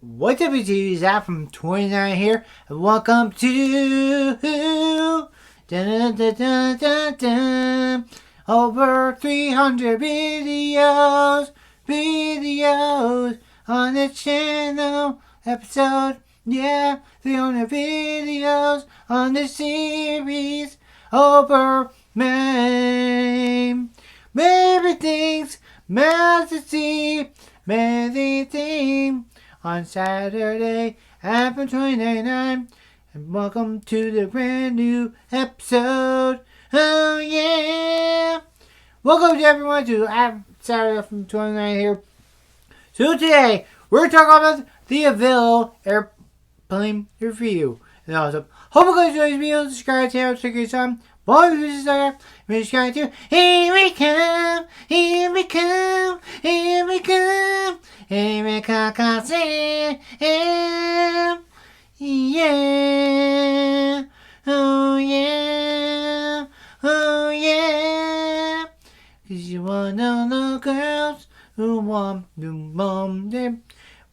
What's up, YouTube? Zap from 29 here, and welcome to dun, dun, dun, dun, dun, over 300 videos on the channel episode. Yeah, 300 videos on the series over maybe things, majesty, many things on Saturday, April 29, and welcome to the brand new episode. Oh yeah! Welcome to everyone to Saturday from 29 here. So today, we're talking about the Avelo airplane review. And also, hope you guys enjoy this video. Subscribe to our secret song. Boy, who's this? Subscribe to Here we come, here we come, here we come, here we come, yeah, oh yeah, oh yeah. 'Cause you wanna know girls who want to mom them,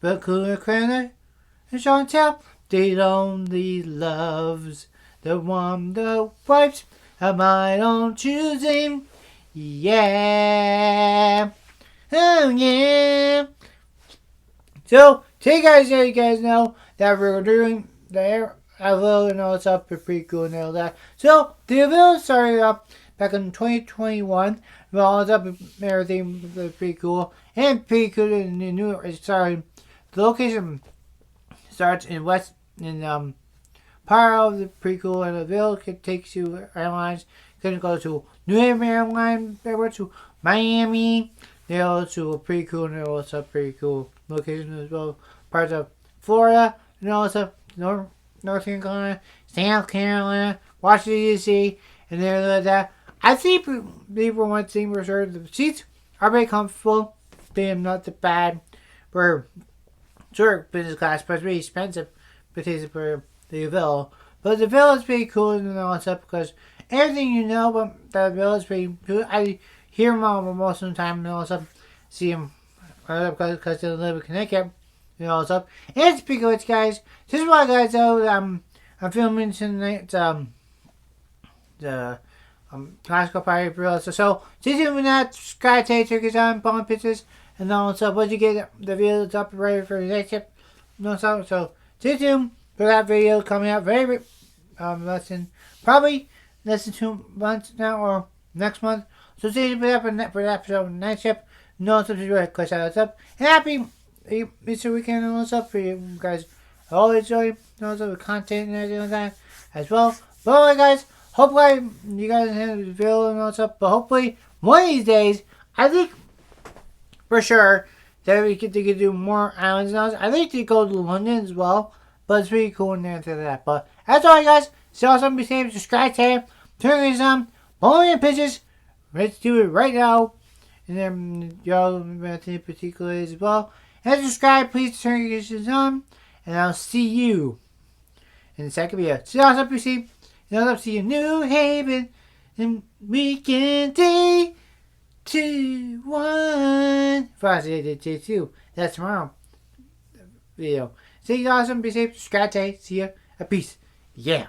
but cooler cranner and Chantel, they only loves the one the wipes of my own choosing. Yeah. Oh yeah. So today guys, you guys know that we're doing the Avelo and all that stuff. It's pretty cool and all that. So the Avelo started up back in 2021. All that up, everything was pretty cool and pretty cool. And the new started. The location starts in part of the prequel, and the Avelo takes you airlines. Can go to New York Airlines, over to Miami. They also a pretty cool, and they're also pretty cool locations as well. Parts of Florida, and also North Carolina, South Carolina, Washington D.C., and there like that. I think people want to see for sure the seats are very comfortable. Being not that bad for sure business class, but it's really expensive because for the Avelo. But the Avelo is pretty cool and all that stuff because everything you know about the Avelo is pretty cool. I hear them most of the time and all that stuff. See them because they live in Connecticut and all that stuff. And it's pretty good, guys. This is why, guys, though, I'm filming tonight. The classical party for so stay tuned for that. Subscribe, take on bone pictures and all that stuff. Once you get the video that's up ready for the next tip, so stay tuned for that video coming out very probably less than 2 months now or next month. So stay tuned for that episode next tip. No subscribe, click that up. And happy Easter weekend and all stuff for you guys. I always enjoy the content and everything like that as well. But alright, guys. Hopefully you guys have the video and all stuff, but hopefully one of these days, I think for sure that they could do more islands and all that. I think they go to London as well, but it's pretty cool in there to that. But that's all, guys. So awesome, be safe, subscribe, turn on some bowling pitches. Let's do it right now. And then y'all in particular as well. And subscribe, please turn notifications on. And I'll see you in the second video. So awesome, be safe. And I'll see you in New Haven and weekend day 2, 1. Friday, day 2. That's tomorrow video. See you awesome. Be safe. Subscribe. See ya. Peace. Yeah.